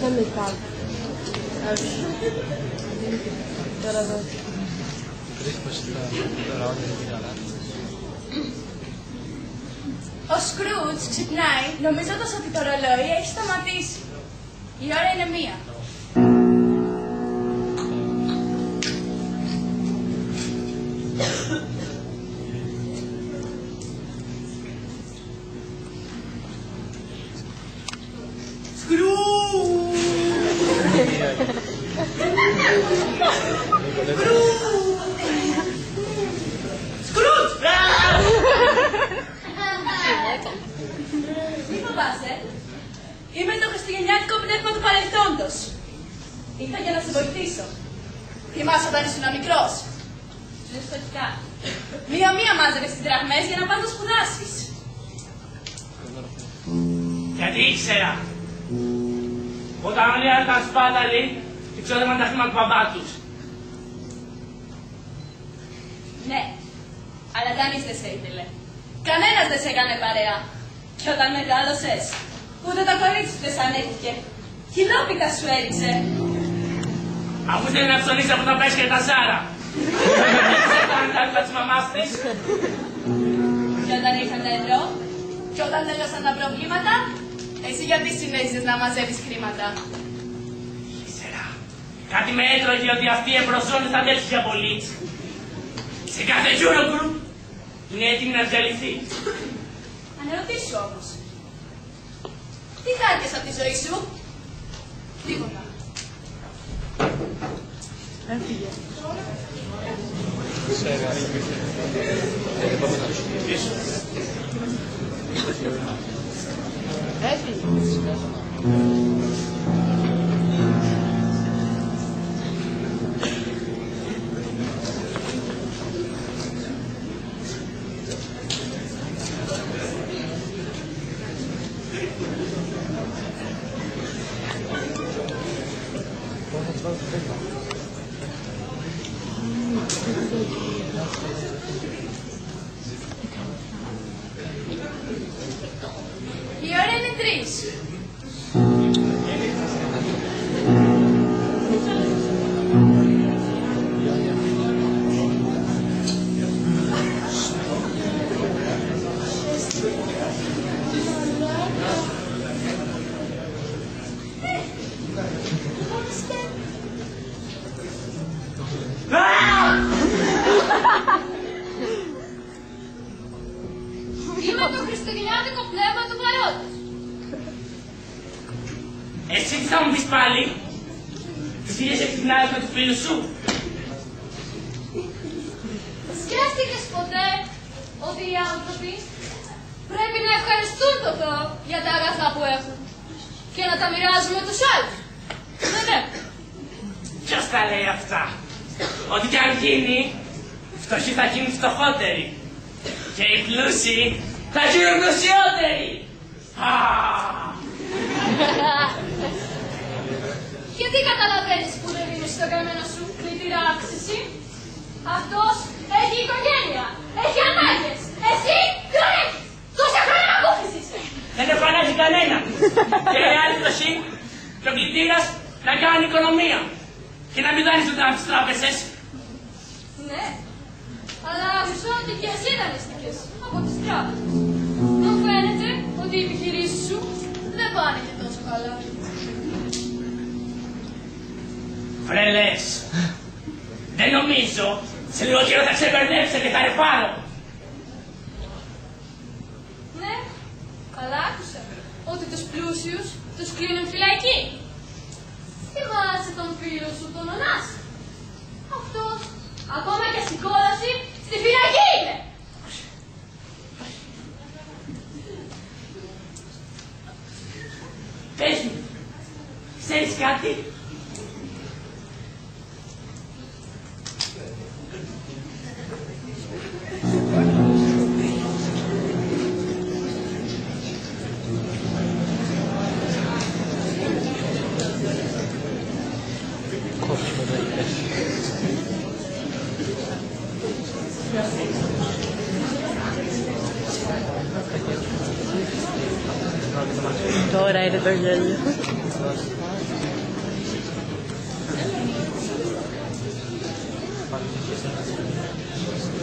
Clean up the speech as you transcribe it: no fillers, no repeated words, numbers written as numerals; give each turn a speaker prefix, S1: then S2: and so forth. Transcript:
S1: σαν μετά. Τώρα εδώ.
S2: Ο Σκρούτζ ξυπνάει νομίζοντας ότι το ρολόι έχει σταματήσει. Η ώρα είναι 1. Μη φοβάσαι. Είμαι το χριστουγεννιάτικο πνεύμα του παρελθόντος. Ήρθα για να σε βοηθήσω. Θυμάσαι όταν ήσουν μικρός. Ζεστοτικά. Μία-μία μάζευες τις δραχμές για να πας να σπουδάσεις.
S3: Γιατί ήξερα. Όταν όλοι ήταν σπάταλοι, εξόδευαν τα χρήματα του μπαμπά τους.
S2: Ναι, αλλά κανείς δεν σε ήθελε. Κανένας δεν σε έκανε παρέα. Και όταν μεγάλωσες, ούτε το κορίτσι σου δεν σ' ανέχηκε. Χιλόπιτα σου έριξε.
S3: Αφού θέλει να ψωνίσει από τα πέσια και τα ζάρα. Δεν έκανε τα άλφα της μαμάς της.
S2: Και όταν ήρθαν τα ευρώ, και όταν τέλειωσαν τα προβλήματα, εσύ γιατί συνέχισες να μαζεύεις χρήματα.
S3: Ήξερα. Κάτι με έτρωγε ότι αυτή η εμπροζώνη θα αντέξει για πολύ. Σε κάθε Eurogroup είναι έτοιμη να διαλυθεί.
S2: Αν ρωτήσω όμως, τι χάρηκες από τη ζωή σου? Τίποτα.
S1: Έφυγε.
S2: Η ώρα είναι 3. Είμαι το χριστουγεννιάτικο πνεύμα του παρόντος.
S3: Εσύ τι θα μου πεις πάλι? Τις ίδιες εκτινάδες με τους φίλους σου.
S2: Σκέφτηκες ποτέ ότι οι άνθρωποι πρέπει να ευχαριστούν το Θεό για τα αγαθά που έχουν και να τα μοιράζουν με τους άλλους? Ναι.
S3: Ποιος τα λέει αυτά? Ότι κι αν γίνει, οι φτωχοί θα γίνουν φτωχότεροι. Και οι πλούσιοι θα γίνουν πλουσιότεροι.
S2: Γιατί καταλαβαίνεις που δεν δίνεις στον καημένο σου κλητήρα αύξηση? Αυτός έχει οικογένεια, έχει ανάγκες. Εσύ ποιον έχεις? Τόσα χρόνια να ακούφησες.
S3: Δεν έχω ανάγκη κανένα. Και οι άλλοι φτωχοί και ο κλητήρας να κάνουν οικονομία. Και να μην δανείζονται από τις τράπεζες.
S2: Ναι, αλλά μισώ ότι και εσύ δανείστηκες από τις τράπεζες. Μου φαίνεται ότι οι επιχειρήσεις σου δεν πάνε και τόσο καλά.
S3: Φρελές, δεν νομίζω, σε λίγο καιρό θα ξεμπερδέψετε και θα ρεπάρω.
S2: Ναι, αλλά άκουσα ότι τους πλούσιους τους κλείνουν φυλακή. Θυμάσαι τον φίλο σου τον Ωνάση? Αυτός, ακόμα και στην κόλαση, στη φυλακή είναι.
S3: Πες μου, ξέρεις κάτι?
S1: Τώρα είναι το γέλιο.
S4: πάλι και εσένα.